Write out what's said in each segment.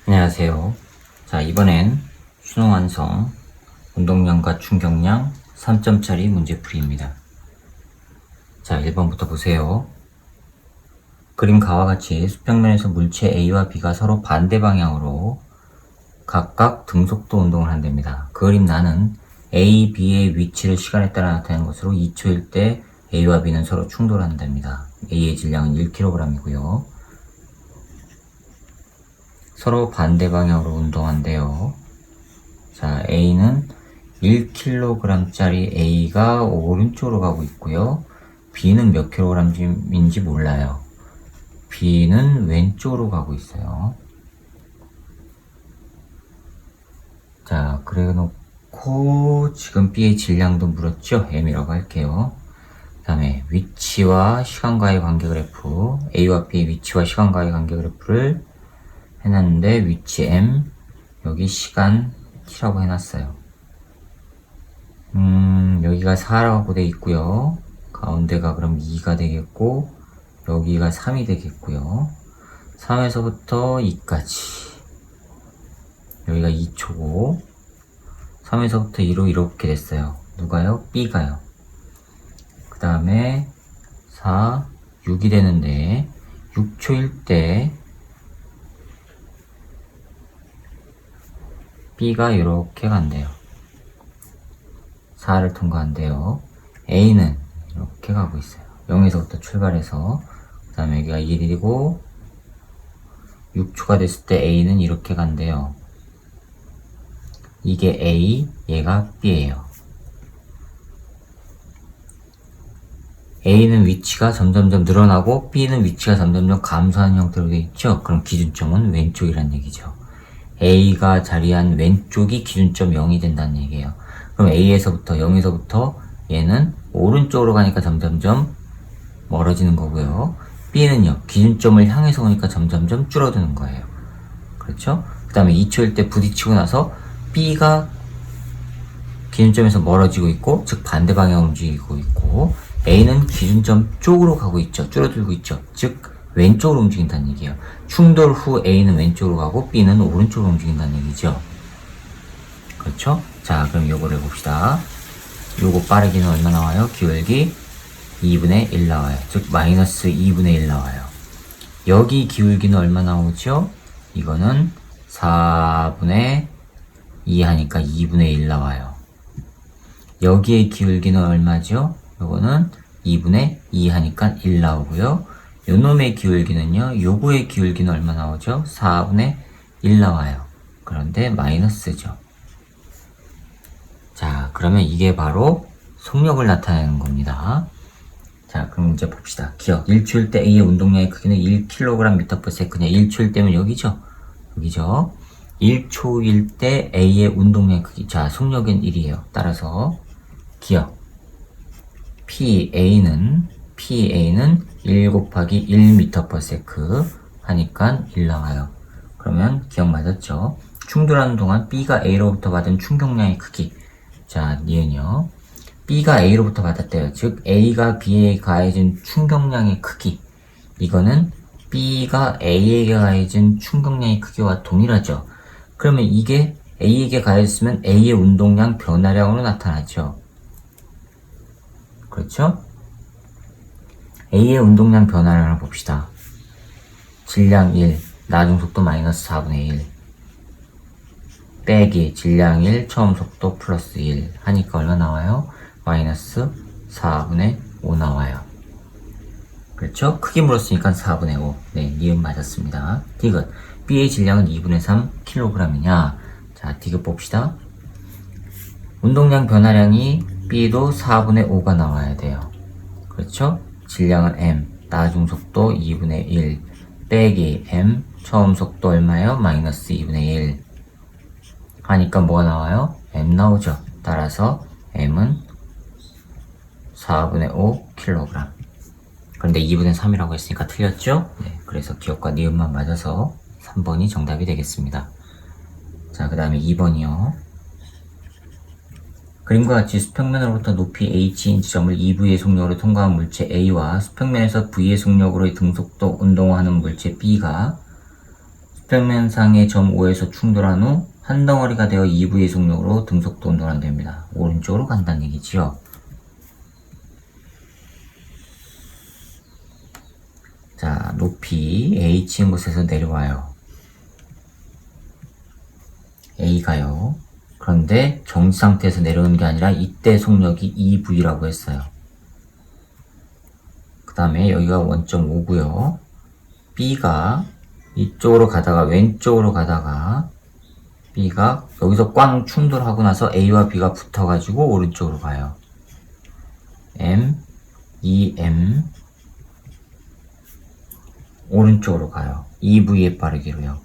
안녕하세요. 자, 이번엔 수능 완성, 운동량과 충격량 3점짜리 문제풀이입니다. 자, 1번부터 보세요. 그림과와 같이 수평면에서 물체 A와 B가 서로 반대 방향으로 각각 등속도 운동을 한답니다. 그 그림 나는 A, B의 위치를 시간에 따라 나타낸 것으로 2초일 때 A와 B는 서로 충돌한답니다. A의 질량은 1kg이고요. 서로 반대 방향으로 운동한대요. 자, A는 1kg짜리 A가 오른쪽으로 가고 있고요. B는 몇 kg인지 몰라요. B는 왼쪽으로 가고 있어요. 자, 그래 놓고 지금 B의 질량도 물었죠? M이라고 할게요. 그 다음에 위치와 시간과의 관계 그래프, A와 B의 위치와 시간과의 관계 그래프를 해놨는데 위치 M, 여기 시간 T라고 해놨어요. 여기가 4라고 돼 있고요. 가운데가 그럼 2가 되겠고, 여기가 3이 되겠고요. 3에서부터 2까지. 여기가 2초고, 3에서부터 2로 이렇게 됐어요. 누가요? B가요. 그 다음에 4, 6이 되는데, 6초일 때, B가 이렇게 간대요. 4를 통과한대요. A는 이렇게 가고 있어요. 0에서부터 출발해서 그 다음에 여기가 1이고 6초가 됐을 때 A는 이렇게 간대요. 이게 A, 얘가 B예요. A는 위치가 점점점 늘어나고 B는 위치가 점점점 감소하는 형태로 되어 있죠. 그럼 기준점은 왼쪽이란 얘기죠. A가 자리한 왼쪽이 기준점 0이 된다는 얘기예요. 그럼 A에서부터 0에서부터 얘는 오른쪽으로 가니까 점점점 멀어지는 거고요. B는요, 기준점을 향해서 오니까 점점점 줄어드는 거예요. 그렇죠? 그 다음에 2초일 때 부딪히고 나서 B가 기준점에서 멀어지고 있고, 즉 반대 방향으로 움직이고 있고, A는 기준점 쪽으로 가고 있죠. 줄어들고 있죠. 즉 왼쪽으로 움직인다는 얘기예요. 충돌 후 A는 왼쪽으로 가고 B는 오른쪽으로 움직인다는 얘기죠. 그렇죠? 자, 그럼 요거를 봅시다. 요거 빠르기는 얼마 나와요? 기울기 2분의 1 나와요. 즉 마이너스 2분의 1 나와요. 여기 기울기는 얼마 나오죠? 이거는 4분의 2 하니까 2분의 1 나와요. 여기의 기울기는 얼마죠? 요거는 2분의 2 하니까 1 나오고요. 요놈의 기울기는요, 요거의 기울기는 얼마 나오죠? 4분의 1 나와요. 그런데 마이너스죠. 자, 그러면 이게 바로 속력을 나타내는 겁니다. 자, 그럼 이제 봅시다. 기억. 1초일 때 A의 운동량의 크기는 1kg/s냐? 1초일 때면 여기죠? 여기죠? 1초일 때 A의 운동량의 크기. 자, 속력은 1이에요. 따라서 기억. PA는 1 곱하기 1m/s 하니까 1 나와요. 그러면 기억 맞았죠? 충돌하는 동안 B가 A로부터 받은 충격량의 크기. 자, 니은요. B가 A로부터 받았대요. 즉 A가 B에 가해진 충격량의 크기. 이거는 B가 A에게 가해진 충격량의 크기와 동일하죠. 그러면 이게 A에게 가해졌으면 A의 운동량 변화량으로 나타나죠. 그렇죠? A의 운동량 변화량을 봅시다. 질량 1, 나중속도 마이너스 4분의 1 빼기 질량 1, 처음 속도 플러스 1 하니까 얼마 나와요? 마이너스 4분의 5 나와요. 그렇죠? 크기 물었으니까 4분의 5. 네, 니은 맞았습니다. 디귿. B의 질량은 2분의 3 kg이냐? 자, 디귿 봅시다. 운동량 변화량이 B도 4분의 5가 나와야 돼요. 그렇죠? 질량은 M, 나중 속도 2분의 1 빼기 M, 처음 속도 얼마예요? 마이너스 2분의 1 하니까 뭐가 나와요? M 나오죠. 따라서 M은 4분의 5 kg. 그런데 2분의 3이라고 했으니까 틀렸죠? 네, 그래서 기억과 니은만 맞아서 3번이 정답이 되겠습니다. 자, 그 다음에 2번이요. 그림과 같이 수평면으로부터 높이 h인 지점을 2v의 속력으로 통과한 물체 A와 수평면에서 v의 속력으로 등속도 운동을 하는 물체 B가 수평면상의 점 O에서 충돌한 후 한 덩어리가 되어 2V의 속력으로 등속도 운동을 한답니다. 오른쪽으로 간다는 얘기지요. 자, 높이 H인 곳에서 내려와요. A가요. 그런데 정지 상태에서 내려오는 게 아니라 이때 속력이 2V라고 했어요. 그 다음에 여기가 원점 O고요. B가 이쪽으로 가다가 왼쪽으로 가다가 B가 여기서 꽝 충돌하고 나서 A와 B가 붙어가지고 오른쪽으로 가요. M, 2M 오른쪽으로 가요. 2V의 빠르기로요.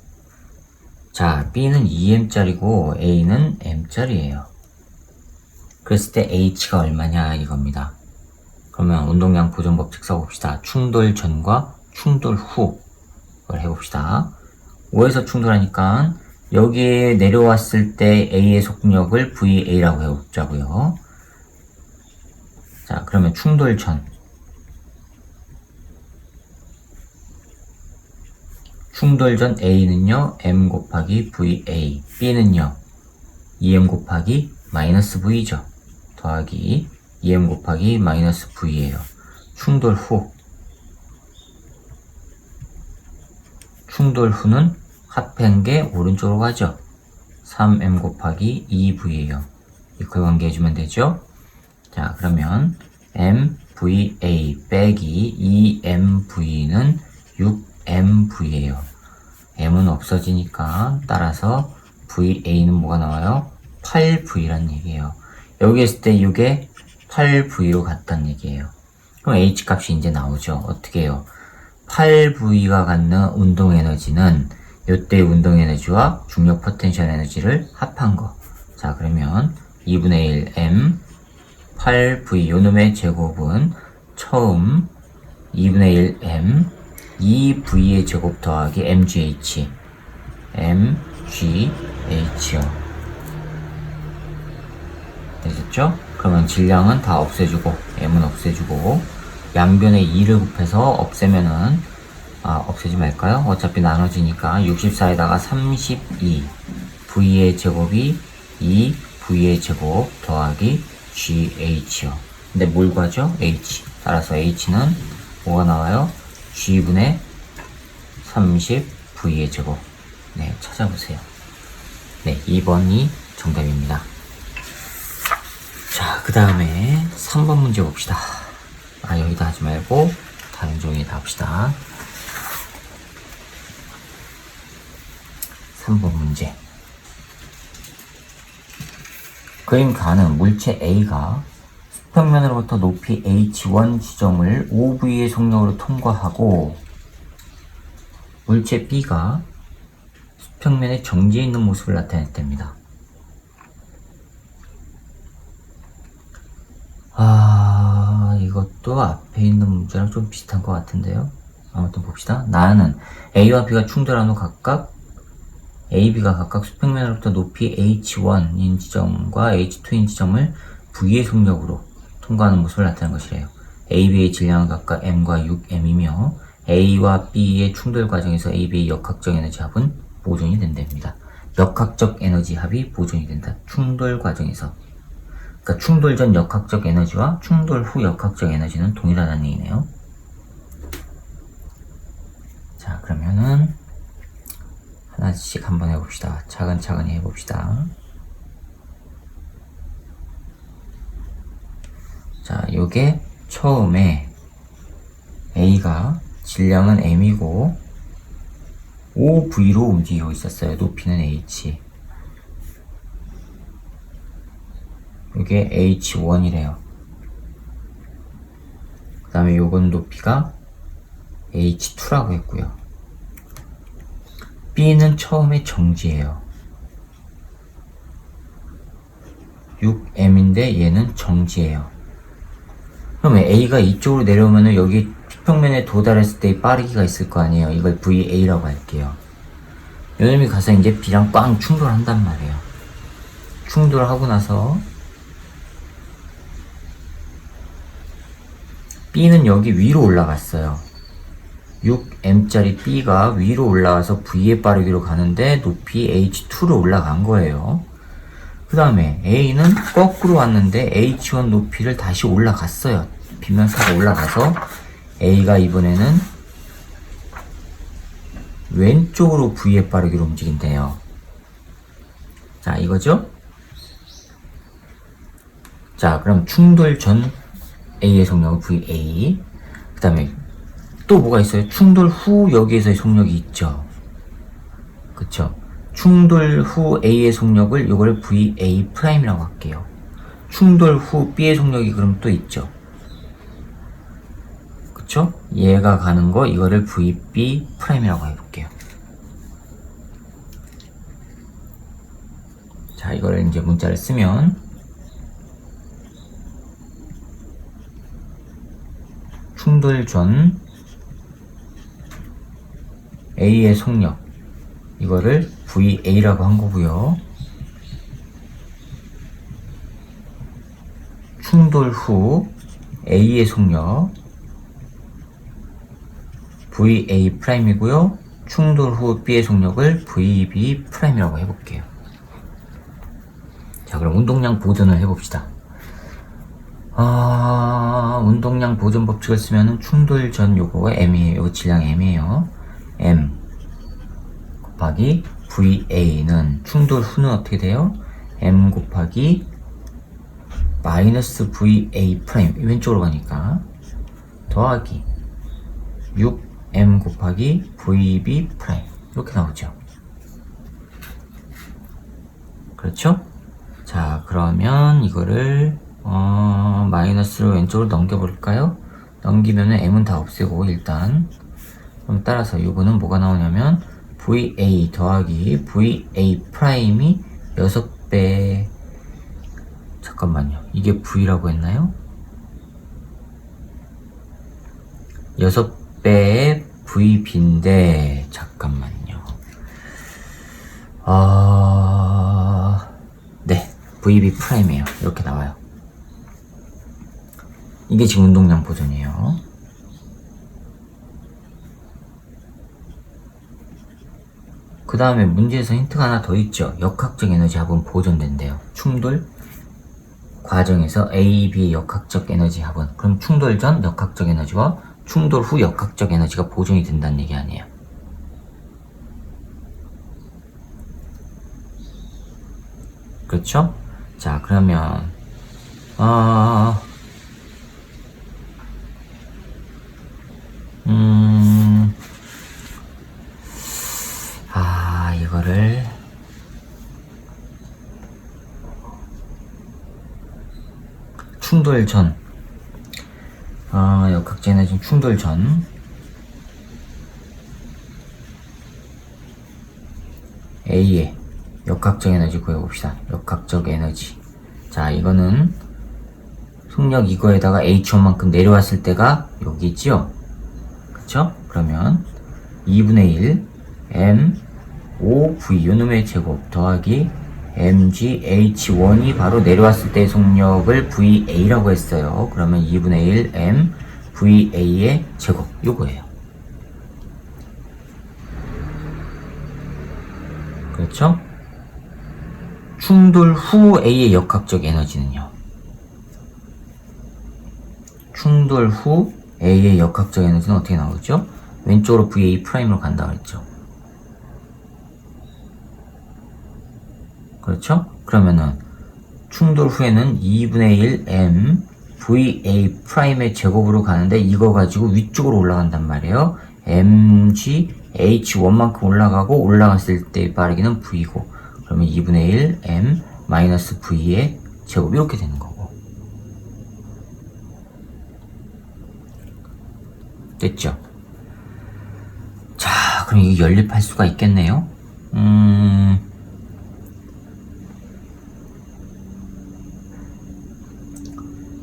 자, B는 2M짜리고 A는 M짜리예요. 그랬을 때 H가 얼마냐 이겁니다. 그러면 운동량 보존 법칙 써봅시다. 충돌 전과 충돌 후 를 해봅시다. O에서 충돌하니까 여기에 내려왔을 때 A의 속력을 VA라고 해보자고요. 자, 그러면 충돌 전 A는요 M 곱하기 VA, B는요 2M 곱하기 마이너스 V죠. 더하기 2M 곱하기 마이너스 V예요. 충돌 후는 합한 게 오른쪽으로 가죠. 3M 곱하기 2V예요. 이걸 관계해주면 되죠. 자, 그러면 MVA 빼기 2MV는 6MV예요. M은 없어지니까 따라서 VA는 뭐가 나와요? 8V란 얘기예요. 여기 있을 때 6에 8V로 갔다는 얘기예요. 그럼 H 값이 이제 나오죠. 어떻게 해요? 8V가 갖는 운동 에너지는 이때의 운동 에너지와 중력 포텐셜 에너지를 합한 거. 자, 그러면 2분의 1 M 8V 요놈의 제곱은 처음 2분의 1 M 2V의 제곱 더하기 MGH요. 되셨죠? 그러면 질량은 다 없애주고 M은 없애주고 양변에 2를 곱해서 없애면은 없애지 말까요? 어차피 나눠지니까 64에다가 32 V의 제곱이 2V의 제곱 더하기 GH요. 근데 뭘 구하죠? H. 따라서 H는 뭐가 나와요? G분의 30V의 제곱. 네, 찾아보세요. 네, 2번이 정답입니다. 자, 그 다음에 3번 문제 봅시다. 여기다 하지 말고 다른 종이에다 합시다. 3번 문제. 그림 가는 물체 A가 수평면으로부터 높이 H1 지점을 5V의 속력으로 통과하고 물체 B가 수평면에 정지해 있는 모습을 나타냈답니다. 이것도 앞에 있는 문제랑 좀 비슷한 것 같은데요. 아무튼 봅시다. 나는 A와 B가 충돌한 후 각각 A, B가 각각 수평면으로부터 높이 H1인 지점과 H2인 지점을 V의 속력으로 통과하는 모습을 나타낸 것이래요. A, B의 질량은 각각 M과 6M이며 A와 B의 충돌 과정에서 A, B의 역학적 에너지 합은 보존이 된답니다. 역학적 에너지 합이 보존이 된다. 충돌 과정에서. 그러니까 충돌 전 역학적 에너지와 충돌 후 역학적 에너지는 동일하다는 얘기네요. 자, 그러면은 하나씩 한번 해봅시다. 차근차근히 해봅시다. 자, 요게 처음에 A가 질량은 M이고 5V로 움직이고 있었어요. 높이는 H. 요게 H1이래요. 그 다음에 요건 높이가 H2라고 했고요. B는 처음에 정지예요. 6M인데 얘는 정지예요. 그러면 A가 이쪽으로 내려오면은 여기 수평면에 도달했을 때의 빠르기가 있을 거 아니에요. 이걸 VA라고 할게요. 요놈이 가서 이제 B랑 꽝 충돌한단 말이에요. 충돌하고 나서 B는 여기 위로 올라갔어요. 6m짜리 b가 위로 올라와서 v의 빠르기로 가는데 높이 h2로 올라간 거예요. 그 다음에 a는 거꾸로 왔는데 h1 높이를 다시 올라갔어요. 빗면사가 올라가서 a가 이번에는 왼쪽으로 v의 빠르기로 움직인대요. 자, 이거죠? 자, 그럼 충돌 전 a의 속력은 va. 그 다음에 또 뭐가 있어요? 충돌 후 여기에서의 속력이 있죠. 그쵸? 충돌 후 a의 속력을 이걸 va'이라고 할게요. 충돌 후 b의 속력이 그럼 또 있죠. 그쵸? 얘가 가는 거 이거를 vb'이라고 해볼게요. 자, 이거를 이제 문자를 쓰면 충돌 전 A의 속력 이거를 VA라고 한 거고요. 충돌 후 A의 속력 VA'이고요. 충돌 후 B의 속력을 VB'이라고 해볼게요. 자, 그럼 운동량 보존을 해봅시다. 운동량 보존 법칙을 쓰면은 충돌 전 요거가 M이에요. 요거 질량 M이에요. M 곱하기 VA는 충돌 후는 어떻게 돼요? M 곱하기 마이너스 VA 프라임 왼쪽으로 가니까 더하기 6M 곱하기 VB 프라임 이렇게 나오죠. 그렇죠? 자, 그러면 이거를 마이너스로 왼쪽으로 넘겨볼까요? 넘기면은 M은 다 없애고 일단 그럼 따라서 이거는 뭐가 나오냐면 VA 더하기 VA 프라임이 6배 잠깐만요. 이게 V라고 했나요? 6배의 VB인데 잠깐만요. 네, VB 프라임이에요. 이렇게 나와요. 이게 지금 운동량 보존이에요. 그 다음에 문제에서 힌트가 하나 더 있죠. 역학적 에너지 합은 보존된대요. 충돌 과정에서 A, B의 역학적 에너지 합은 그럼 충돌 전 역학적 에너지와 충돌 후 역학적 에너지가 보존이 된다는 얘기 아니에요. 그렇죠? 자, 그러면 이거를 충돌 전 역학적 에너지는 충돌 전 A의 역학적 에너지 구해봅시다. 역학적 에너지. 자, 이거는 속력 이거에다가 H1만큼 내려왔을 때가 여기 있죠? 그쵸? 그러면 2분의 1 M 5V 요놈의 제곱 더하기 mg h1이 바로 내려왔을 때의 속력을 VA라고 했어요. 그러면 2분의 1 m VA의 제곱 요거예요. 그렇죠? 충돌 후 A의 역학적 에너지는요. 충돌 후 A의 역학적 에너지는 어떻게 나오죠? 왼쪽으로 VA 프라임으로 간다 그랬죠. 그렇죠? 그러면은 충돌 후에는 2분의 1 m VA 프라임의 제곱으로 가는데 이거 가지고 위쪽으로 올라간단 말이에요. mg h1만큼 올라가고 올라갔을 때의 빠르기는 v고 그러면 2분의 1 m 마이너스 v의 제곱 이렇게 되는 거고 됐죠? 자, 그럼 이게 연립할 수가 있겠네요.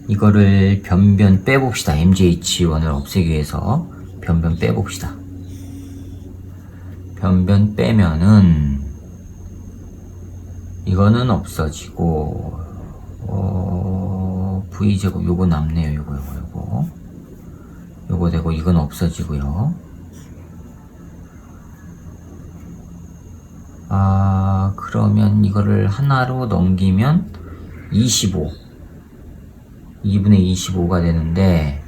이거를 변변 빼봅시다. MGH1을 없애기 위해서 변변 빼봅시다. 변변 빼면은 이거는 없어지고 V제곱 요거 남네요. 요거 되고 이건 없어지고요. 그러면 이거를 하나로 넘기면 25 2분의 25가 되는데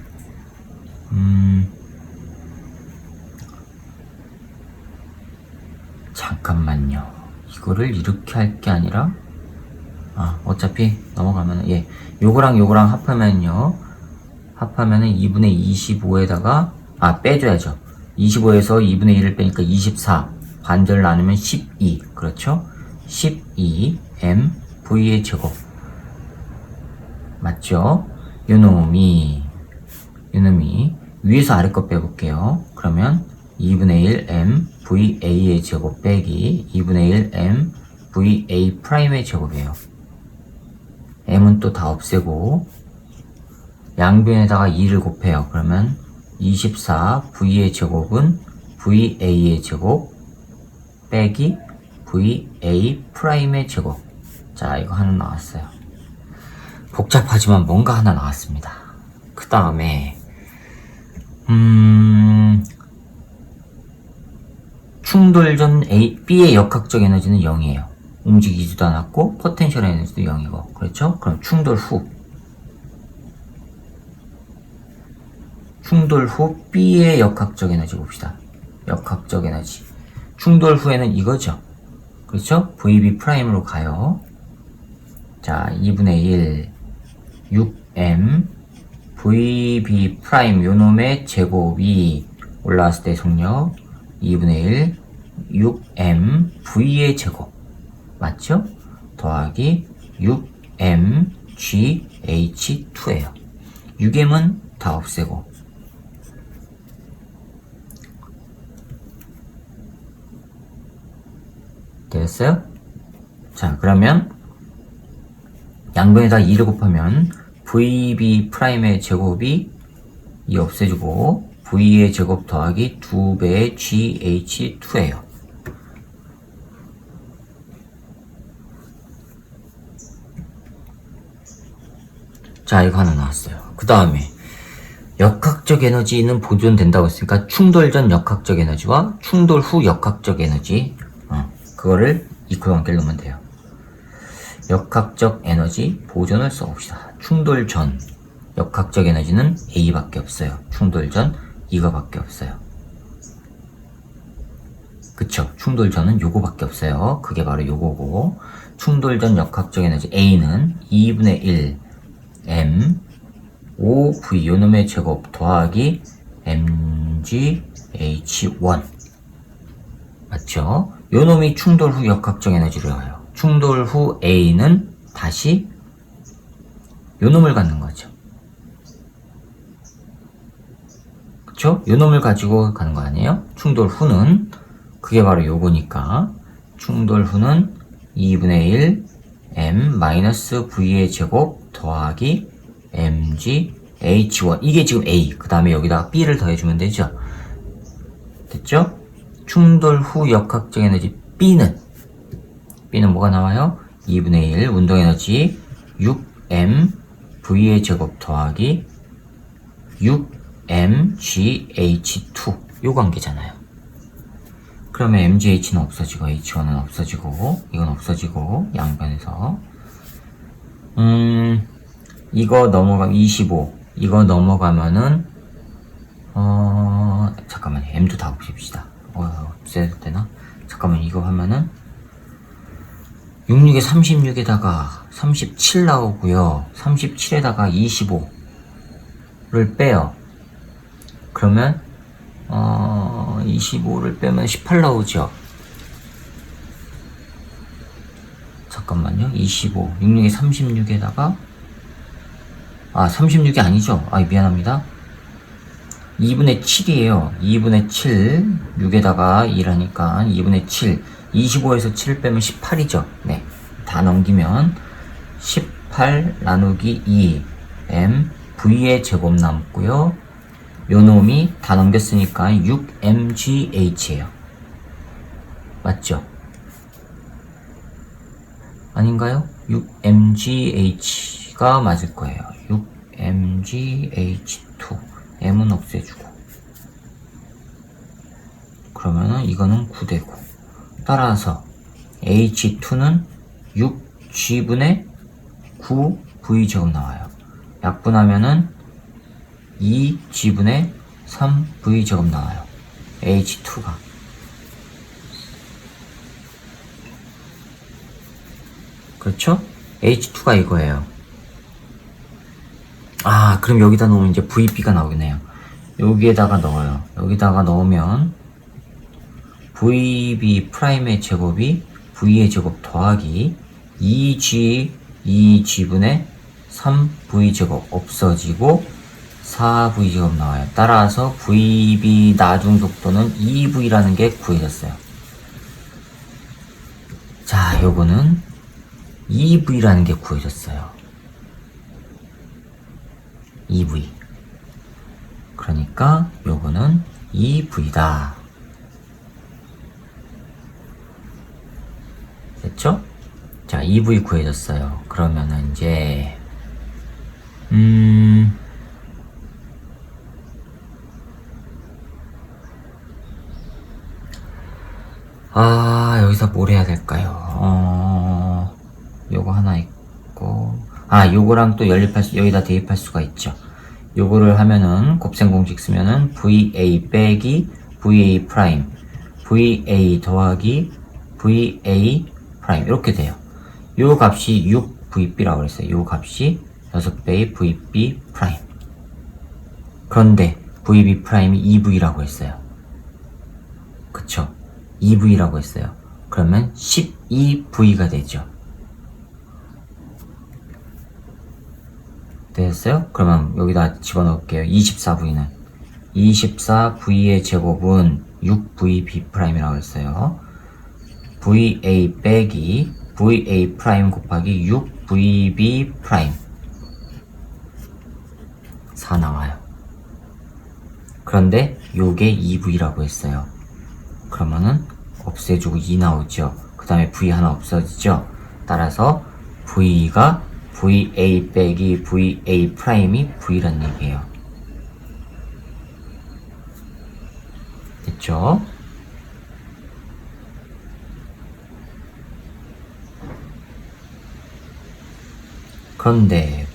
잠깐만요. 이거를 이렇게 할 게 아니라 어차피 넘어가면 요거랑 요거랑 합하면은 2분의 25에다가 빼줘야죠. 25에서 2분의 1을 빼니까 24 반절 나누면 12 그렇죠? 12 m v의 제곱 맞죠? 요놈이 위에서 아래 거 빼볼게요. 그러면 2분의 1 m va의 제곱 빼기 2분의 1 m va 프라임의 제곱이에요. m은 또 다 없애고 양변에다가 2를 곱해요. 그러면 24 v의 제곱은 va의 제곱 빼기 va 프라임의 제곱. 자, 이거 하나 나왔어요. 복잡하지만 뭔가 하나 나왔습니다. 그 다음에 충돌 전 B의 역학적 에너지는 0이에요. 움직이지도 않았고 포텐셜 에너지도 0이고 그렇죠? 그럼 충돌 후 B의 역학적 에너지 봅시다. 역학적 에너지 충돌 후에는 이거죠. 그렇죠? VB 프라임으로 가요. 자, 2분의 1 6m VB 프라임 요놈의 제곱이 올라왔을 때 속력 2분의 1 6m V의 제곱 맞죠? 더하기 6m GH2예요. 6m은 다 없애고 됐어요? 자, 그러면 양변에다 2를 곱하면 VB 프라임의 제곱이 2 없애주고 V의 제곱 더하기 2배의 GH2예요. 자, 이거 하나 나왔어요. 그 다음에 역학적 에너지는 보존된다고 했으니까 충돌 전 역학적 에너지와 충돌 후 역학적 에너지 그거를 이코와 함께 넣으면 돼요. 역학적 에너지 보존을 써봅시다. 충돌 전 역학적 에너지는 A밖에 없어요. 충돌 전 이거밖에 없어요. 그쵸? 충돌 전은 요거밖에 없어요. 그게 바로 요거고 충돌 전 역학적 에너지 A는 2분의 1 m 5v 요놈의 제곱 더하기 mgh1 맞죠? 요놈이 충돌 후 역학적 에너지를 해요. 충돌 후 A는 다시 요놈을 갖는 거죠. 그쵸? 요놈을 가지고 가는 거 아니에요? 충돌 후는 그게 바로 요거니까 충돌 후는 2분의 1 m-v의 제곱 더하기 mgh1 이게 지금 A 그 다음에 여기다가 B를 더해주면 되죠. 됐죠? 충돌 후 역학적 에너지 B는 뭐가 나와요? 2분의 1 운동에너지 6m V의 제곱 더하기 6m GH2 요 관계잖아요. 그러면 MGH는 없어지고 H1은 없어지고 이건 없어지고 양변에서 이거 넘어가면 25 이거 넘어가면은 잠깐만요. M도 다 없앱시다. 없애야 되나? 잠깐만 이거 하면은 66에 36에다가 37 나오고요. 37에다가 25를 빼요. 그러면 25를 빼면 18 나오죠. 잠깐만요. 25 66에 36에다가 36이 아니죠. 미안합니다. 2분의 7이에요. 2분의 7 6에다가 2라니까 2분의 7 25에서 7을 빼면 18이죠. 네, 다 넘기면 18 나누기 2 m v의 제곱 남고요. 요놈이 다 넘겼으니까 6mgh예요. 맞죠? 아닌가요? 6mgh가 맞을 거예요. 6mgh2 m은 없애주고 그러면은 이거는 9되고 따라서 H2는 6G분의 9V제곱 나와요. 약분하면은 2G분의 3V제곱 나와요. H2가. 그렇죠? H2가 이거예요. 아, 그럼 여기다 넣으면 이제 VB가 나오겠네요. 여기에다가 넣어요. 여기다가 넣으면 VB 프라임의 제곱이 V의 제곱 더하기 2G분의 3V 제곱 없어지고 4V 제곱 나와요. 따라서 VB 나중 속도는 2V라는 게 구해졌어요. 자, 요거는 2V라는 게 구해졌어요. 2V. 그러니까 요거는 2V다. 됐죠? 자, 2V 구해졌어요. 그러면은 이제 여기서 뭘 해야 될까요? 요거 하나 있고, 요거랑 또 여기다 대입할 수가 있죠. 요거를 하면은, 곱셈 공식 쓰면은, VA 빼기 VA 프라임, VA 더하기 VA 프라임, 이렇게 돼요. 요 값이 6VB라고 그랬어요. 요 값이 6배의 VB 프라임. 그런데, VB 프라임이 2V라고 했어요. 그쵸? 2V라고 했어요. 그러면 12V가 되죠. 됐어요? 그러면 여기다 집어넣을게요. 24V는 24V의 제곱은 6VB'이라고 했어요. VA 빼기 VA 프라임 곱하기 6VB 프라임 4 나와요. 그런데 요게 2V라고 했어요. 그러면은 없애주고 2 나오죠. 그 다음에 V 하나 없어지죠. 따라서 V가 VA 빼기 VA 프라임이 V란 얘기예요. 됐죠? 그런데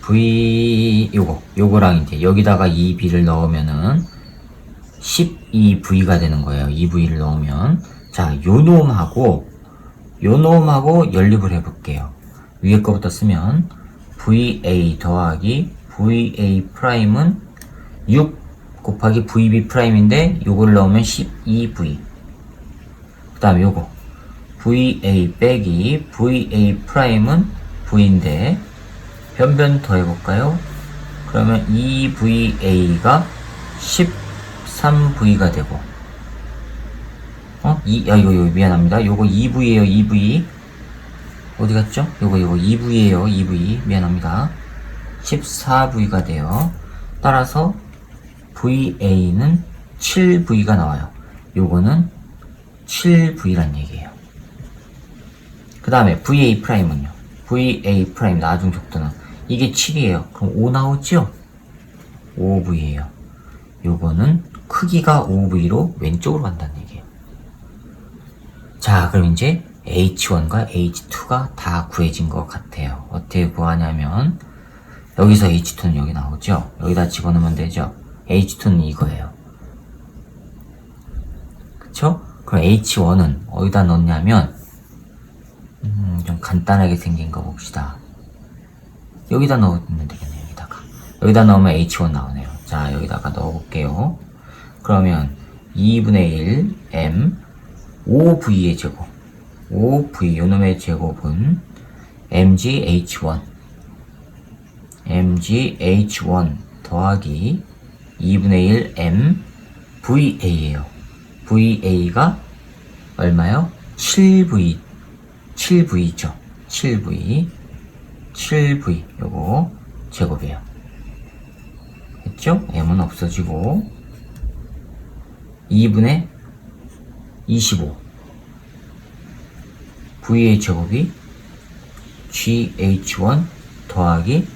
요거랑 이제 여기다가 2B를 넣으면은 12V가 되는 거예요. 2V를 넣으면. 자, 요 놈하고 연립을 해볼게요. 위에 거부터 쓰면 VA 더하기 VA 프라임은 6 곱하기 VB 프라임인데 요걸 넣으면 12V. 그 다음에 요거 VA 빼기 VA 프라임은 V인데 변변 더 해볼까요? 그러면 2VA가 13V가 되고 이거 미안합니다. 요거 2V에요. 2V 어디 갔죠? 요거 2V에요. 2V 미안합니다. 14V가 돼요. 따라서 VA는 7V가 나와요. 요거는 7V란 얘기예요. 그 다음에 VA 프라임은요. VA 프라임 나중 속도는 이게 7이에요. 그럼 5 나오죠? 5V예요. 요거는 크기가 5V로 왼쪽으로 간다는 얘기예요. 자, 그럼 이제 H1과 H2가 다 구해진 것 같아요. 어떻게 구하냐면 여기서 H2는 여기 나오죠? 여기다 집어넣으면 되죠? H2는 이거예요. 그쵸? 그럼 H1은 어디다 넣냐면 좀 간단하게 생긴 거 봅시다. 여기다 넣으면 되겠네요. 여기다 넣으면 H1 나오네요. 자, 여기다가 넣어볼게요. 그러면 2분의 1 M 5V의 제곱 5V 요놈의 제곱은 MGH1 더하기 2분의 1 M VA예요. VA가 얼마요? 7V죠. 7V 요거 제곱이에요. 됐죠? M은 없어지고 2분의 25 V의 제곱이 GH1 더하기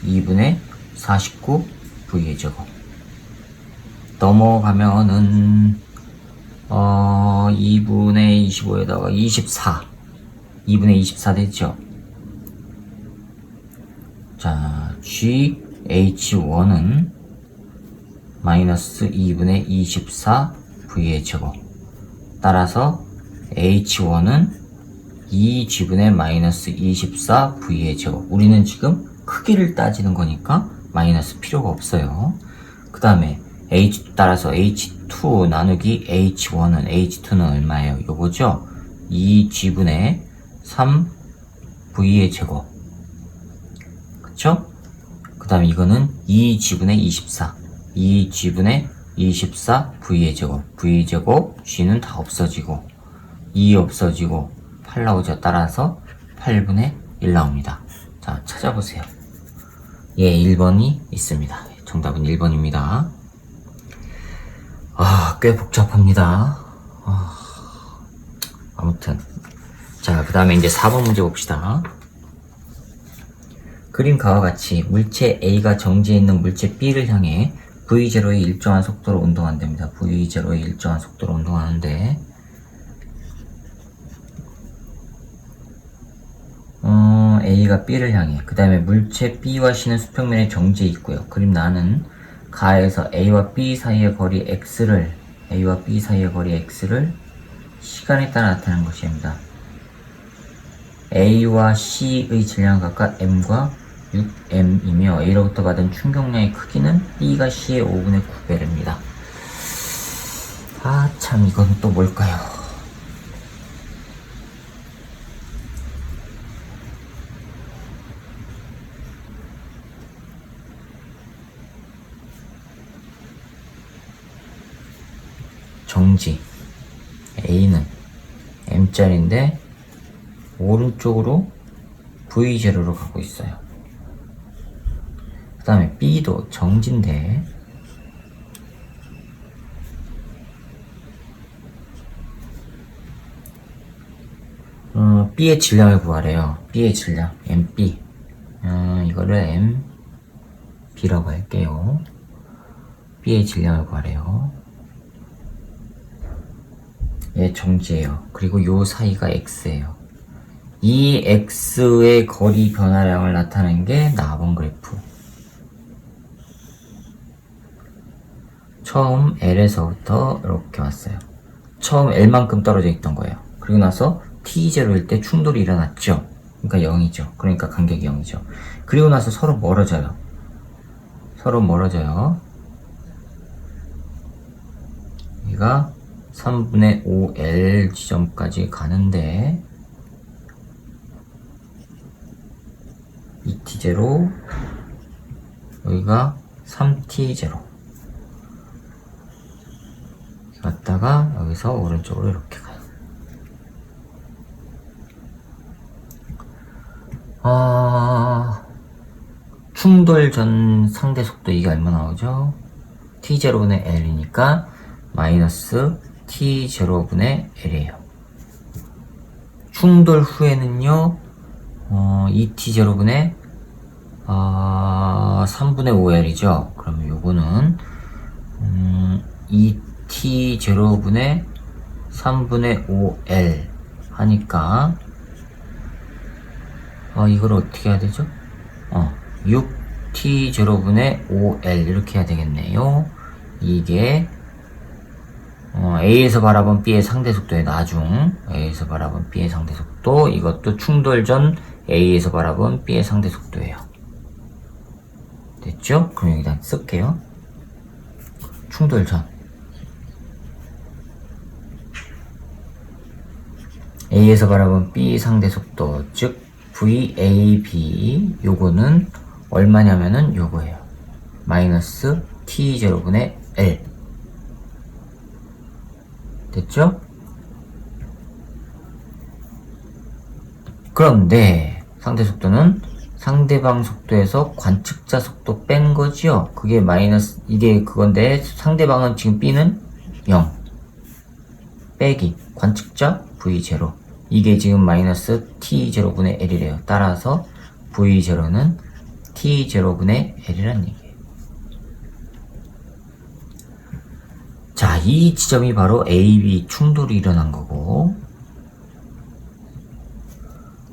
2분의 49 V의 제곱 넘어가면은 2분의 25에다가 24 2분의 24 됐죠? 자, GH1은 마이너스 2분의 24 V의 제곱. 따라서 H1은 2G분의 마이너스 24 V의 제곱. 우리는 지금 크기를 따지는 거니까 마이너스 필요가 없어요. 그 다음에 따라서 H2 나누기 H2는 얼마예요? 요거죠? 2G분의 3 V의 제곱. 그쵸? 그 다음에 이거는 2G분의 24. 2G분의 24 V의 제곱. V 제곱, G는 다 없어지고, 2 없어지고, 8 나오죠. 따라서 8분의 1 나옵니다. 자, 찾아보세요. 예, 1번이 있습니다. 정답은 1번입니다. 꽤 복잡합니다. 아무튼. 자, 그 다음에 이제 4번 문제 봅시다. 그림 가와 같이 물체 A가 정지해 있는 물체 B를 향해 V0의 일정한 속도로 운동한답니다. V0의 일정한 속도로 운동하는데, A가 B를 향해, 그 다음에 물체 B와 C는 수평면에 정지해 있고요. 그림 나는 가에서 A와 B 사이의 거리 X를 시간에 따라 나타내는 것입니다. A와 C의 질량은 각각 M과 6M이며 A로부터 받은 충격량의 크기는 B가 C의 5분의 9배입니다. 참, 이건 또 뭘까요? 정지. A는 M짜리인데 오른쪽으로 V0로 가고 있어요. 그 다음에 B도 정지인데 B의 질량을 구하래요. B의 질량 MB. 이거를 MB라고 할게요. B의 질량을 구하래요. 얘 정지예요. 그리고 요 사이가 X예요. 이 X의 거리 변화량을 나타내는 게 4번 그래프. 처음 L에서부터 이렇게 왔어요. 처음 L만큼 떨어져 있던 거예요. 그리고 나서 T0일 때 충돌이 일어났죠. 그러니까 0이죠. 그러니까 간격이 0이죠. 그리고 나서 서로 멀어져요. 여기가 3분의 5L 지점까지 가는데, 이 T0, 여기가 3T0 갔다가 여기서 오른쪽으로 이렇게 가요. 충돌 전 상대 속도 이게 얼마 나오죠? T0분의 L이니까 마이너스 T0분의 L이에요. 충돌 후에는요, 2T0분의 3분의 5L이죠. 그러면 요거는 2T0분의 3분의 5L 하니까 이걸 어떻게 해야 되죠? 6T0분의 5L 이렇게 해야 되겠네요. 이게 A에서 바라본 B의 상대 속도의 나중, A에서 바라본 B의 상대 속도, 이것도 충돌 전 A에서 바라본 B의 상대 속도예요. 됐죠? 그럼 여기다 쓸게요. 충돌 전 A에서 바라본 B 상대 속도, 즉 VAB, 요거는 얼마냐면은 요거예요. 마이너스 T0분의 L. 됐죠? 그런데 상대 속도는 상대방 속도에서 관측자 속도 뺀 거지요. 그게 마이너스, 이게 그건데 상대방은 지금 B는 0 빼기 관측자 V0, 이게 지금 마이너스 T0분의 L이래요. 따라서 V0는 T0분의 L이란 얘기예요. 자, 이 지점이 바로 AB 충돌이 일어난 거고,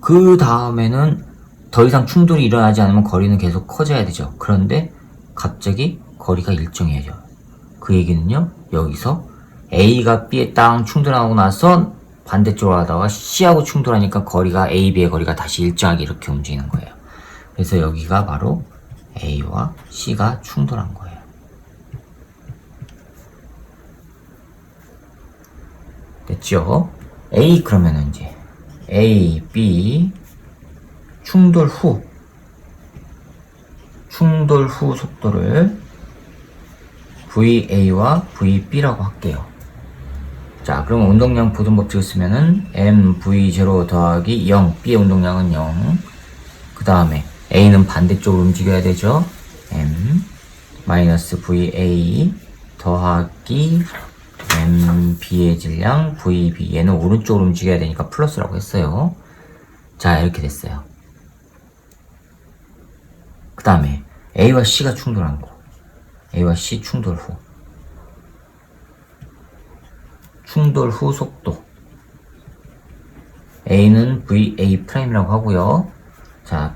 그 다음에는 더 이상 충돌이 일어나지 않으면 거리는 계속 커져야 되죠. 그런데 갑자기 거리가 일정해져. 그 얘기는요, 여기서 A가 B에 딱 충돌하고 나서 반대쪽으로 하다가 C하고 충돌하니까 거리가 A, B의 거리가 다시 일정하게 이렇게 움직이는 거예요. 그래서 여기가 바로 A와 C가 충돌한 거예요. 됐죠? A 그러면은 이제 A, B 충돌 후 속도를 VA와 VB라고 할게요. 자, 그럼 운동량 보존법칙을 쓰면은 MV0 더하기 0, B의 운동량은 0. 그 다음에 A는 반대쪽으로 움직여야 되죠. M 마이너스 VA 더하기 MB의 질량 VB, 얘는 오른쪽으로 움직여야 되니까 플러스라고 했어요. 자, 이렇게 됐어요. 그 다음에 A와 C가 충돌한 거, A와 C 충돌 후 속도, A는 VA'이라고 하고요. 자,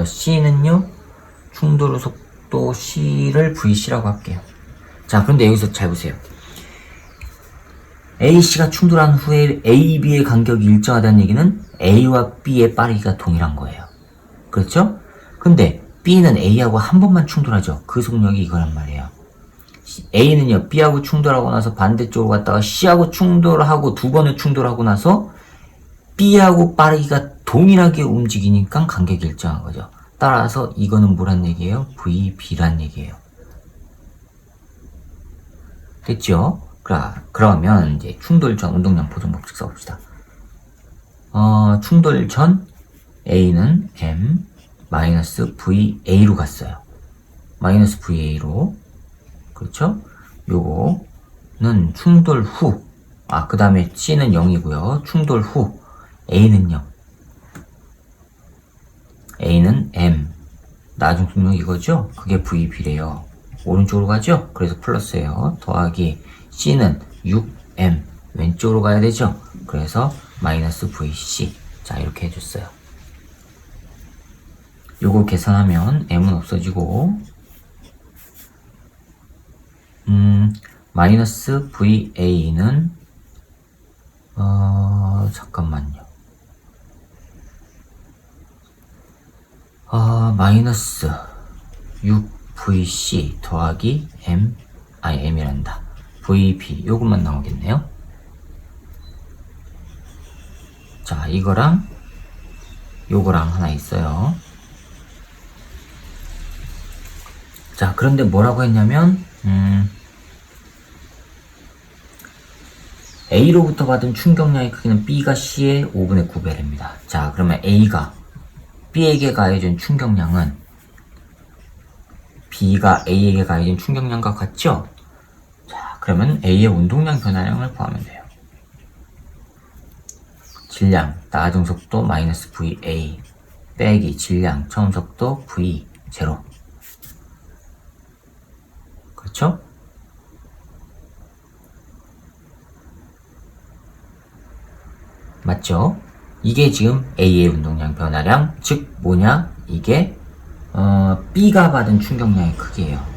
C는요, 충돌 후 속도 C를 VC라고 할게요. 자, 그런데 여기서 잘 보세요. AC가 충돌한 후에 A, B의 간격이 일정하다는 얘기는 A와 B의 빠르기가 동일한 거예요. 그렇죠? 근데 B는 A하고 한 번만 충돌하죠. 그 속력이 이거란 말이에요. A는요, B하고 충돌하고 나서 반대쪽으로 갔다가 C하고 충돌하고 두 번을 충돌하고 나서 B하고 빠르기가 동일하게 움직이니까 간격이 일정한 거죠. 따라서 이거는 뭐란 얘기예요? VB란 얘기예요. 됐죠? 그러면 이제 충돌 전 운동량 보존 법칙 써봅시다. 충돌 전 A는 M 마이너스 VA로 갔어요. 마이너스 VA로. 그렇죠? 요거는 충돌 후. 그 다음에 C는 0이고요. 충돌 후. A는요. A는 M. 나중 속력 이거죠? 그게 VB래요. 오른쪽으로 가죠? 그래서 플러스예요. 더하기 C는 6M. 왼쪽으로 가야 되죠? 그래서 마이너스 VC. 자, 이렇게 해줬어요. 요거 계산하면 M은 없어지고, 마이너스 VA는, 잠깐만요. 마이너스 6VC 더하기 M이란다. VB, 요것만 나오겠네요. 자, 이거랑, 요거랑 하나 있어요. 자, 그런데 뭐라고 했냐면, A로부터 받은 충격량의 크기는 B가 C의 5분의 9배랍니다. 자, 그러면 A가 B에게 가해준 충격량은 B가 A에게 가해준 충격량과 같죠? 자, 그러면 A의 운동량 변화량을 구하면 돼요. 질량, 나중 속도 마이너스 VA 빼기 질량, 처음 속도 V, 제로. 그렇죠? 맞죠? 이게 지금 A의 운동량 변화량, 즉 뭐냐? 이게 B가 받은 충격량의 크기예요.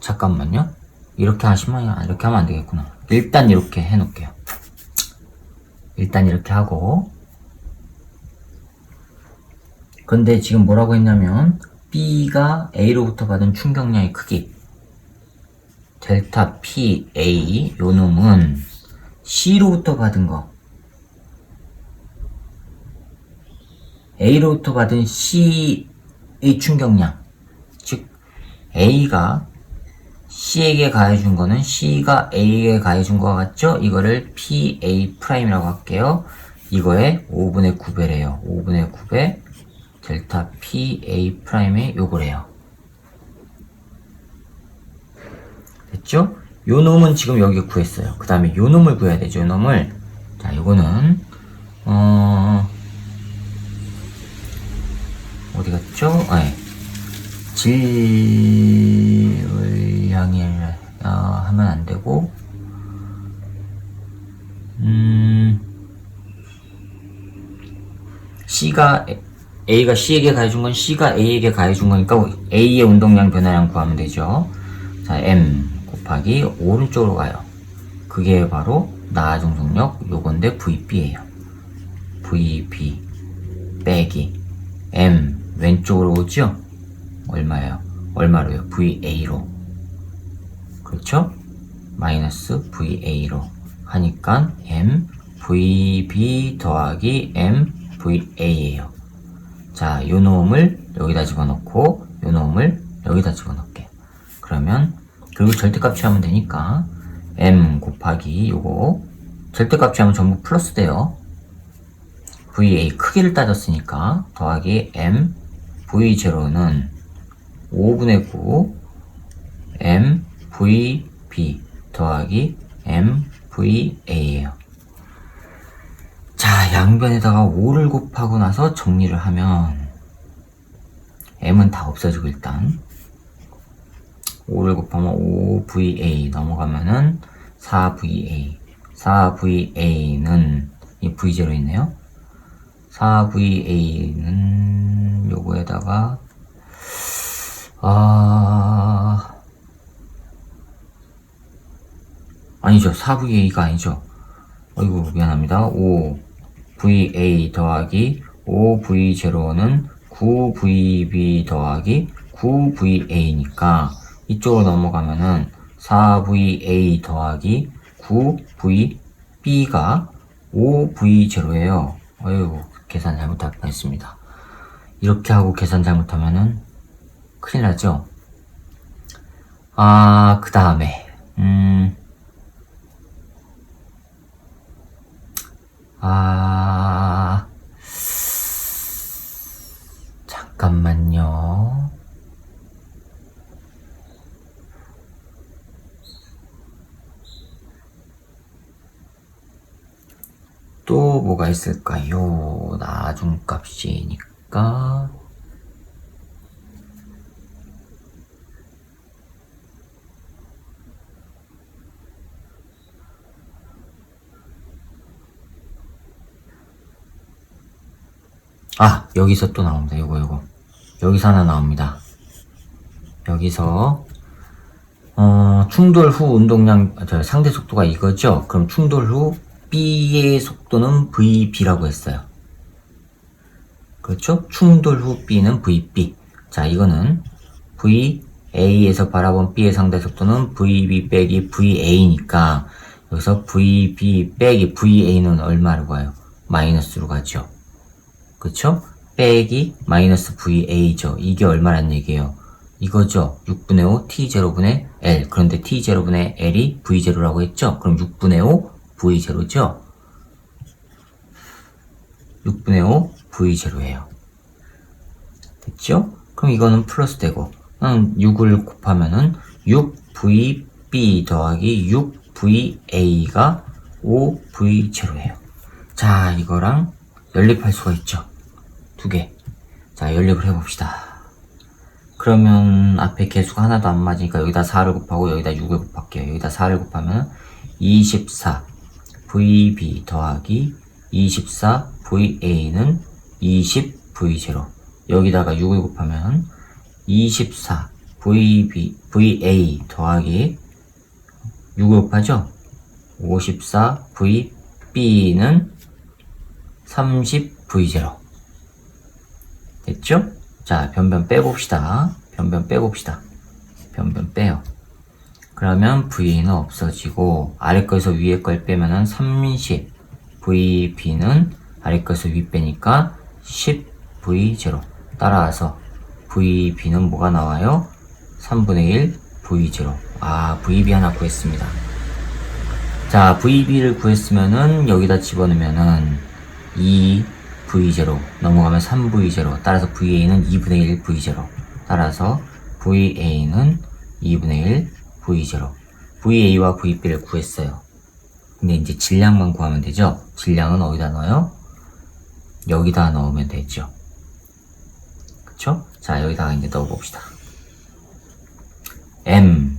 잠깐만요. 이렇게 하시면 이렇게 하면 안 되겠구나. 일단 이렇게 해놓을게요. 일단 이렇게 하고, 근데 지금 뭐라고 했냐면 B가 A로부터 받은 충격량의 크기 델타 PA 요 놈은 C로부터 받은 거, A로부터 받은 C의 충격량, 즉 A가 C에게 가해준 거는 C가 A에게 가해준 거와 같죠? 이거를 PA'이라고 할게요. 이거의 5분의 9배래요. 5분의 9배 델타 PA'의 요거래요. 됐죠? 요 놈은 지금 여기 구했어요. 그 다음에 요 놈을 구해야 되죠. 요 놈을. 자, 요거는 어디 갔죠? 네. 질을 향해 하면 안 되고, A가 C에게 가해준 건 C가 A에게 가해준 거니까 A의 운동량 변화량 구하면 되죠. 자, M 곱하기 오른쪽으로 가요. 그게 바로 나아중속력 요건데 VB예요. VB 빼기 M 왼쪽으로 오죠? 얼마예요? 얼마로요? VA로. 그렇죠? 마이너스 VA로 하니까 M VB 더하기 M VA예요. 자, 요 놈을 여기다 집어넣고 요 놈을 여기다 집어넣을게요. 그러면 그리고 절대값 취하면 되니까 M 곱하기 요거 절대값 취하면 전부 플러스 돼요. VA 크기를 따졌으니까 더하기 M V0는 5분의 9 M VB 더하기 M VA예요. 자, 양변에다가 5를 곱하고 나서 정리를 하면 M은 다 없어지고 일단 5를 곱하면 5VA 넘어가면은 4VA 4VA는 이 V0 있네요. 4VA는 요거에다가 아니죠. 4VA가 아니죠. 어이구 미안합니다. 5VA 더하기 5V0는 9VB 더하기 9VA니까 이쪽으로 넘어가면은 4VA 더하기 9VB가 5V0예요. 어이구 계산 잘못할 뻔했습니다. 이렇게 하고 계산 잘못하면은 큰일 나죠. 그 다음에 잠깐만요. 또 뭐가 있을까요? 나중값이니까 여기서 또 나옵니다. 요거 여기서 하나 나옵니다. 여기서 충돌 후 운동량 상대 속도가 이거죠. 그럼 충돌 후 B의 속도는 VB라고 했어요. 그렇죠? 충돌 후 B는 VB. 자, 이거는 VA에서 바라본 B의 상대 속도는 VB 빼기 VA니까 여기서 VB 빼기 VA는 얼마로 가요? 마이너스로 가죠. 그쵸? 빼기 마이너스 VA죠. 이게 얼마란 얘기예요? 이거죠. 6분의 5 T0분의 L. 그런데 T0분의 L이 V0라고 했죠? 그럼 6분의 5 V0죠? 6분의 5 V0예요. 됐죠? 그럼 이거는 플러스 되고 6을 곱하면은 6VB 더하기 6VA가 5V0예요. 자, 이거랑 연립할 수가 있죠. 두 개. 자, 연립을 해봅시다. 그러면 앞에 개수가 하나도 안 맞으니까 여기다 4를 곱하고 여기다 6을 곱할게요. 여기다 4를 곱하면 24 VB 더하기 24 VA는 20 V0. 여기다가 6을 곱하면 24 VA 더하기 6을 곱하죠. 54 VB는 30 V0. 됐죠? 자, 변변 빼봅시다. 변변 빼요. 그러면 VA는 없어지고 아래 거에서 위에 걸 빼면은 30 VB는 아래 거에서 위 빼니까 10 V0. 따라서 VB는 뭐가 나와요? 3분의 1 V0. VB 하나 구했습니다. 자, VB를 구했으면은 여기다 집어넣으면은 2V0 넘어가면 3V0. 따라서 VA는 2분의 1 V0. 따라서 VA는 2분의 1 V0. VA와 VB를 구했어요. 근데 이제 질량만 구하면 되죠? 질량은 어디다 넣어요? 여기다 넣으면 되죠. 그쵸? 자, 여기다가 이제 넣어봅시다. M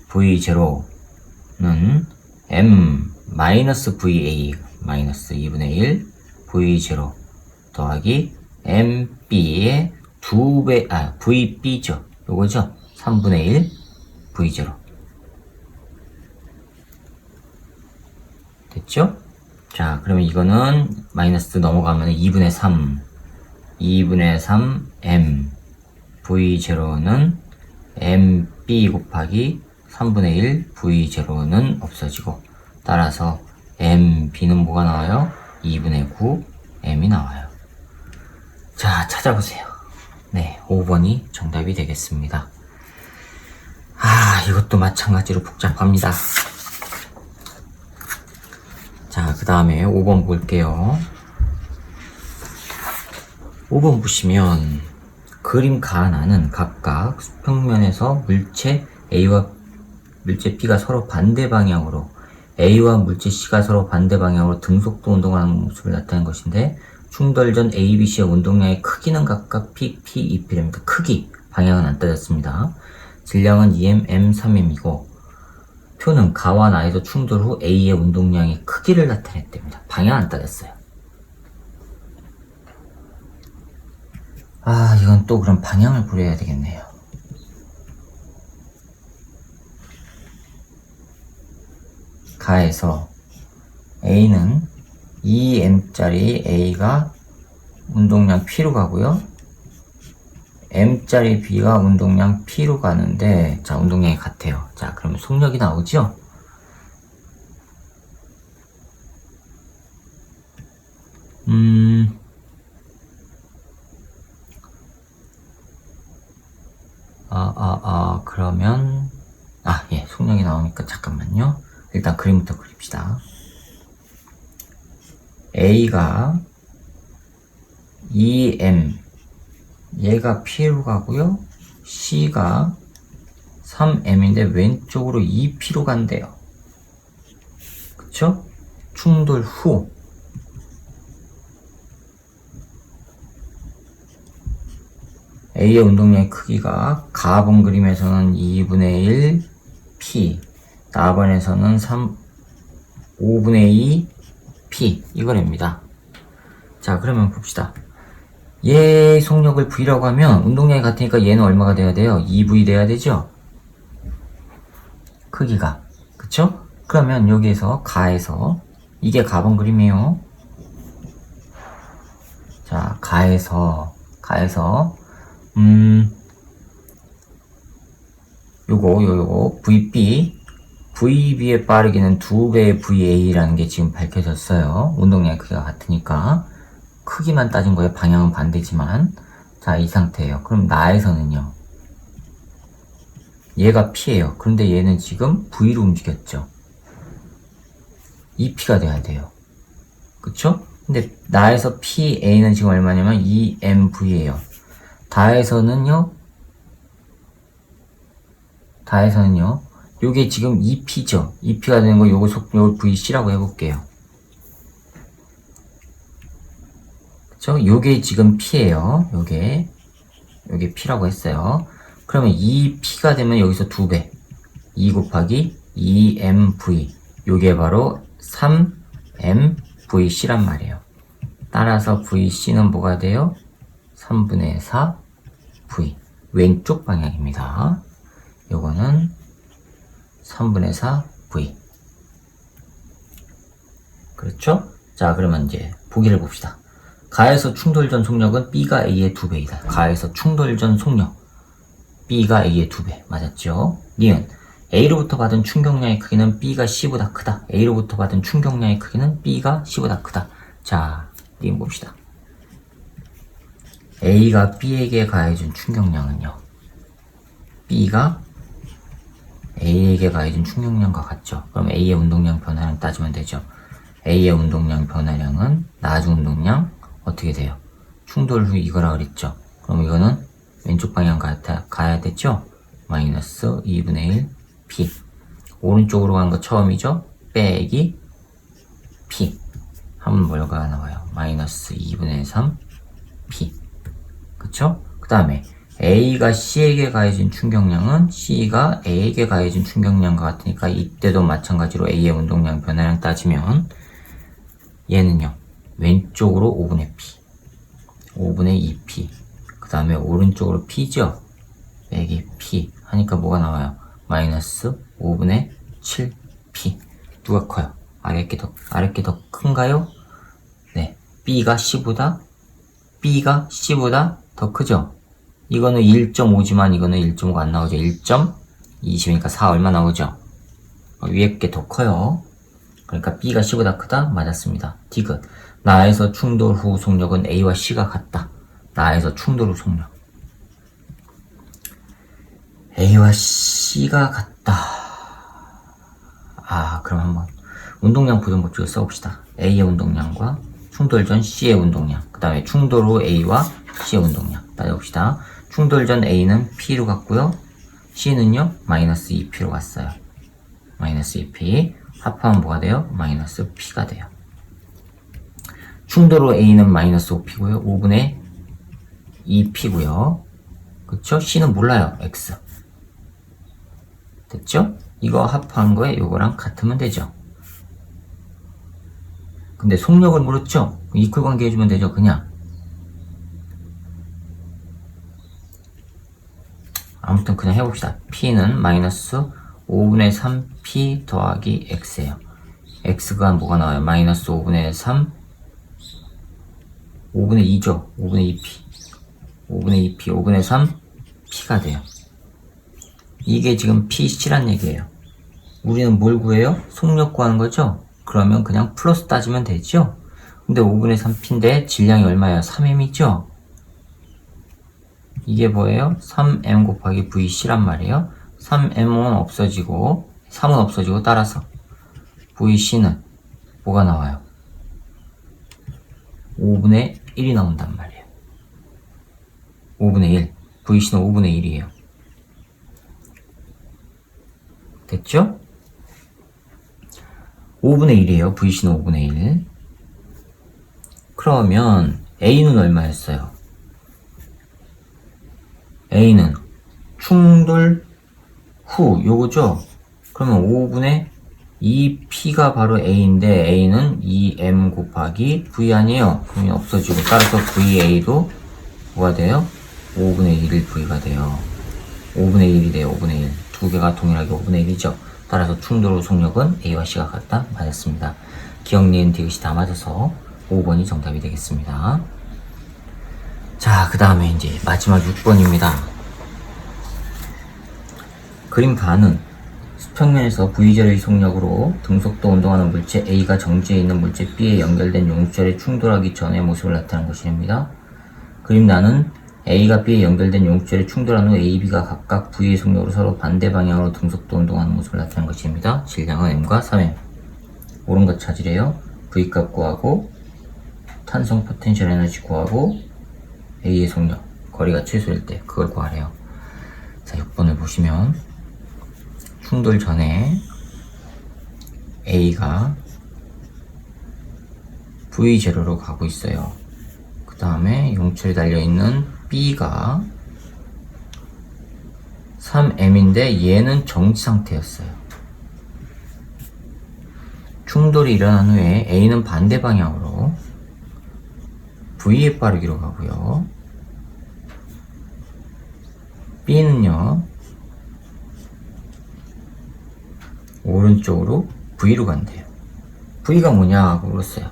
V0는 M 마이너스 VA 마이너스 2분의 1 V0 더하기 MB의 2배, VB죠. 요거죠. 3분의 1 V0. 됐죠? 자, 그러면 이거는 마이너스 넘어가면 2분의 3 M V0는 MB 곱하기 3분의 1 V0는 없어지고, 따라서 MB는 뭐가 나와요? 2분의 9 M이 나와요. 자, 찾아보세요. 네, 5번이 정답이 되겠습니다. 이것도 마찬가지로 복잡합니다. 자, 그 다음에 5번 볼게요. 5번 보시면 그림 가나는 각각 수평면에서 물체 A와 물체 B가 서로 반대 방향으로, A와 물체 C가 서로 반대 방향으로 등속도 운동을 하는 모습을 나타낸 것인데, 충돌 전 A, B, C의 운동량의 크기는 각각 P, P, EP랍니다. 크기, 방향은 안 따졌습니다. 질량은 2M, M, 3M이고, 표는 가와 나에서 충돌 후 A의 운동량의 크기를 나타냈답니다. 방향 안 따졌어요. 이건 또 그럼 방향을 부려야 되겠네요. 가에서 A는 2M짜리 A가 운동량 P로 가고요. M짜리 B가 운동량 P로 가는데, 자, 운동량이 같아요. 자, 그러면 속력이 나오죠? 그러면, 예, 속력이 나오니까 잠깐만요. 일단 그림부터 그립시다. A가 2M, 얘가 P로 가고요. C가 3M인데 왼쪽으로 2P로 간대요. 그쵸? 충돌 후 A의 운동량의 크기가 가번 그림에서는 2분의 1 P, 나번에서는 5분의 2 P, 이거랍니다. 자, 그러면 봅시다. 얘 속력을 V라고 하면 운동량이 같으니까 얘는 얼마가 돼야 돼요? 2V 돼야 되죠? 크기가. 그쵸? 그러면 여기에서 가에서, 이게 가번 그림이에요. 자, 가에서 요거 VB의 빠르기는 2배의 VA라는 게 지금 밝혀졌어요. 운동량의 크기가 같으니까. 크기만 따진 거예요. 방향은 반대지만. 자, 이 상태예요. 그럼 나에서는요, 얘가 P예요. 그런데 얘는 지금 V로 움직였죠. 2P가 돼야 돼요. 그쵸? 근데 나에서 PA는 지금 얼마냐면 2MV예요. 다에서는요, 요게 지금 2P죠. 2P가 되는 거 요거 VC라고 해볼게요. 그쵸? 요게 지금 P예요. 요게 P라고 했어요. 그러면 2P가 되면 여기서 2배. 2 곱하기 2MV. 요게 바로 3MVC란 말이에요. 따라서 VC는 뭐가 돼요? 3분의 4 V. 왼쪽 방향입니다. 요거는 3분의 4 V. 그렇죠? 자, 그러면 이제 보기를 봅시다. 가에서 충돌 전 속력은 B가 A의 2배이다. 가에서 충돌 전 속력 B가 A의 2배. 맞았죠? 니은 A로부터 받은 충격량의 크기는 B가 C보다 크다. A로부터 받은 충격량의 크기는 B가 C보다 크다. 자, 니은 봅시다. A가 B에게 가해준 충격량은요, B가 A에게 가해준 충격량과 같죠. 그럼 A의 운동량 변화량 따지면 되죠. A의 운동량 변화량은 나중 운동량 어떻게 돼요? 충돌 후 이거라 그랬죠. 그럼 이거는 왼쪽 방향 가야 됐죠? 마이너스 2분의 1 P. 오른쪽으로 간 거 처음이죠? 빼기 P. 하면 뭐가 나와요? 마이너스 2분의 3 P. 그쵸? 그 다음에 A가 C에게 가해진 충격량은 C가 A에게 가해진 충격량과 같으니까 이때도 마찬가지로 A의 운동량 변화량 따지면 얘는요 왼쪽으로 5분의 P 5분의 2P 그 다음에 오른쪽으로 P죠. 빼기 P 하니까 뭐가 나와요? 마이너스 5분의 7P. 누가 커요? 아랫게 더 큰가요? 네, B가 C보다 더 크죠? 이거는 1.5지만 이거는 1.5가 안 나오죠. 1.20이니까 4 얼마 나오죠? 위에 게 더 커요. 그러니까 B가 C보다 크다? 맞았습니다. 디귿. 나에서 충돌 후 속력은 A와 C가 같다. 나에서 충돌 후 속력. A와 C가 같다. 그럼 한번 운동량 보존 법칙을 써봅시다. A의 운동량과 충돌 전 C의 운동량, 그 다음에 충돌 후 A와 C의 운동량 따져봅시다. 충돌 전 A는 P로 갔고요. C는요, 마이너스 2P로 갔어요. 마이너스 2P. 합하면 뭐가 돼요? 마이너스 P가 돼요. 충돌 후 A는 마이너스 5P고요. 5분의 2P고요. 그쵸? C는 몰라요. X. 됐죠? 이거 합한 거에 요거랑 같으면 되죠. 근데 속력을 물었죠? 이퀄 관계 해주면 되죠, 그냥. 아무튼 그냥 해봅시다. P는 마이너스 5분의 3P 더하기 X예요. X가 뭐가 나와요? 마이너스 5분의 3, 5분의 2죠? 5분의 2P. 5분의 2P, 5분의 3, P가 돼요. 이게 지금 PC란 얘기예요. 우리는 뭘 구해요? 속력 구하는 거죠? 그러면 그냥 플러스 따지면 되죠? 근데 5분의 3P인데 질량이 얼마예요? 3M이죠? 이게 뭐예요? 3M 곱하기 VC란 말이에요. 3M은 없어지고 3은 없어지고 따라서 VC는 뭐가 나와요? 5분의 1이 나온단 말이에요. 5분의 1. VC는 5분의 1이에요. 됐죠? 5분의 1이에요. VC는 5분의 1. 그러면 A는 얼마였어요? A는 충돌 후 요거죠? 그러면 5분의 2P가 바로 A인데 A는 2M 곱하기 V 아니에요? V는 없어지고 따라서 VA도 뭐가 돼요? 5분의 1일 V가 돼요. 5분의 1이 돼요. 5분의 1. 두 개가 동일하게 5분의 1이죠. 따라서 충돌 후 속력은 A와 C가 같다? 맞았습니다. 기억, 니은, 디귿이 다 맞아서 5번이 정답이 되겠습니다. 자, 그 다음에 이제 마지막 6번입니다. 그림 반은 수평면에서 V절의 속력으로 등속도 운동하는 물체 A가 정지해 있는 물체 B에 연결된 용줄에 충돌하기 전의 모습을 나타낸 것입니다. 그림 나는 A가 B에 연결된 용줄에 충돌한 후 A, B가 각각 V의 속력으로 서로 반대 방향으로 등속도 운동하는 모습을 나타낸 것입니다. 질량은 M과 3M. 옳은 것 찾으래요. V값 구하고 탄성 포텐셜 에너지 구하고 A의 속력, 거리가 최소일 때 그걸 구하래요. 자, 6번을 보시면 충돌 전에 A가 V0로 가고 있어요. 그 다음에 용철이 달려있는 B가 3M인데 얘는 정지 상태였어요. 충돌이 일어난 후에 A는 반대 방향으로 V의 빠르기로 가고요. B는요 오른쪽으로 V로 간대요. V가 뭐냐 하고 물었어요.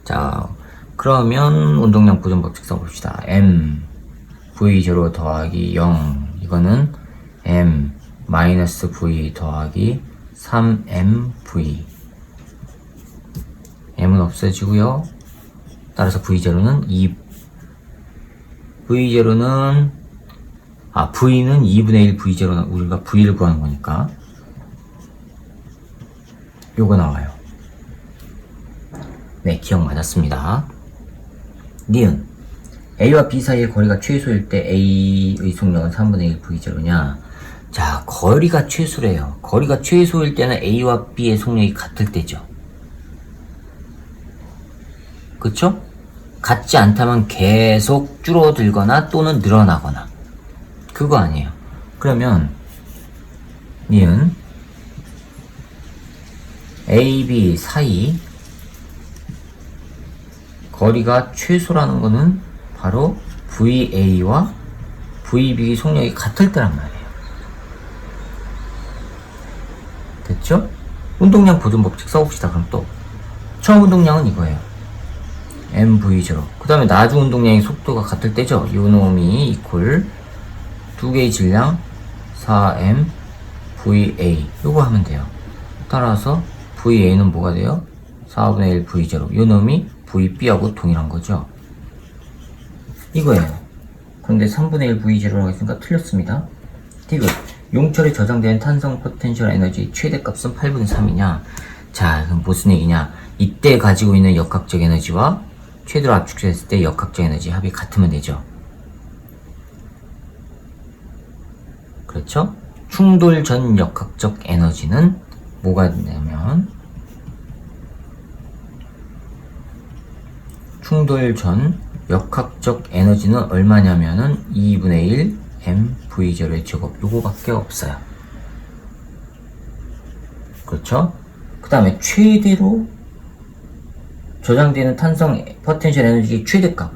자, 그러면 운동량 보존 법칙 써봅시다. M V0 더하기 0 이거는 M 마이너스 V 더하기 3MV. M은 없어지고요. 따라서 V0는 2 V0는 V는 2분의 1 V0는 우리가 V를 구하는 거니까 요거 나와요. 네, 기억 맞았습니다. 니은 A와 B 사이의 거리가 최소일 때 A의 속력은 3분의 1 V0냐? 자, 거리가 최소래요. 거리가 최소일 때는 A와 B의 속력이 같을 때죠. 그쵸? 같지 않다면 계속 줄어들거나 또는 늘어나거나. 그거 아니에요. 그러면 니은 A, B 사이 거리가 최소라는 거는 바로 VA와 VB 속력이 같을 때란 말이에요. 됐죠? 운동량 보존 법칙 써봅시다. 그럼 또 처음 운동량은 이거예요. MV0. 그 다음에 나중 운동량의 속도가 같을 때죠. 요 놈이 이퀄 두 개의 질량 4M VA 요거 하면 돼요. 따라서 VA는 뭐가 돼요? 4분의 1 V0. 요 놈이 VB하고 동일한 거죠. 이거예요. 그런데 3분의 1 V0라고 했으니까 틀렸습니다. 디귿. 용철에 저장된 탄성 포텐셜 에너지 최대값은 8분의 3이냐? 자, 그럼 무슨 얘기냐? 이때 가지고 있는 역학적 에너지와 최대로 압축됐을 때 역학적 에너지 합이 같으면 되죠. 그렇죠? 충돌 전 역학적 에너지는 뭐가 되냐면 충돌 전 역학적 에너지는 얼마냐면은 2분의 1 mv0의 제곱 요거밖에 없어요. 그렇죠? 그 다음에 최대로 저장되는 탄성 포텐셜 에너지 최대값,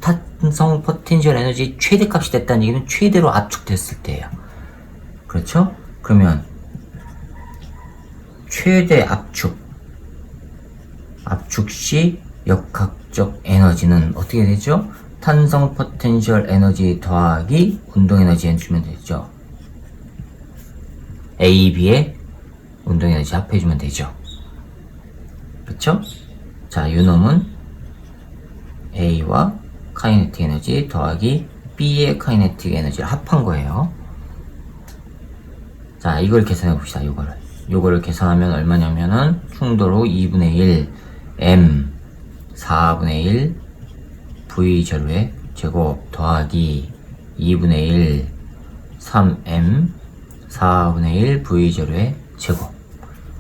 탄성 포텐셜 에너지 최대값이 됐다는 얘기는 최대로 압축됐을 때예요. 그렇죠? 그러면 최대 압축 시 역학적 에너지는 어떻게 되죠? 탄성 포텐셜 에너지 더하기 운동 에너지 해주면 되죠. A, B의 운동 에너지 합해주면 되죠. 그렇죠? 자, 요 놈은 A와 카이네틱 에너지 더하기 B의 카이네틱 에너지를 합한 거예요. 자, 이걸 계산해 봅시다. 요거를 계산하면 얼마냐면은 충돌 후 2분의 1 M 4분의 1 V0의 제곱 더하기 2분의 1 3M 4분의 1 V0의 제곱.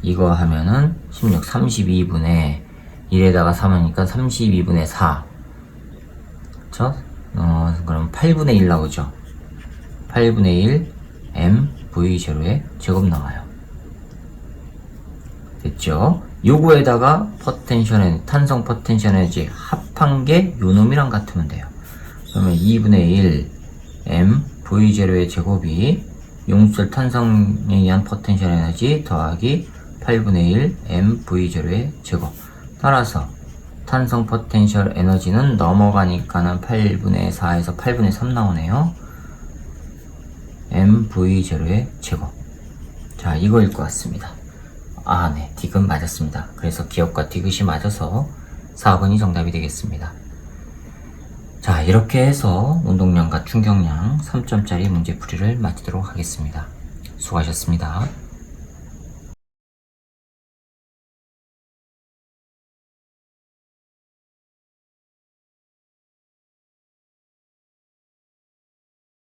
이거 하면은 16 32분의 1에다가 3하니까 32분의 4. 그쵸? 그럼 8분의 1 나오죠. 8분의 1 M V0의 제곱 나와요. 됐죠? 요거에다가 탄성 포텐셜 에너지 합한 게 요놈이랑 같으면 돼요. 그러면 2분의 1 M V0의 제곱이 용술 탄성에 의한 포텐셜 에너지 더하기 8분의 1 M V0의 제곱. 따라서 탄성 포텐셜 에너지는 넘어가니까는 8분의 4에서 8분의 3 나오네요. MV0의 제곱. 자, 이거일 것 같습니다. 아, 네. 디귿 맞았습니다. 그래서 기억과 디귿이 맞아서 4번이 정답이 되겠습니다. 자, 이렇게 해서 운동량과 충격량 3점짜리 문제풀이를 마치도록 하겠습니다. 수고하셨습니다.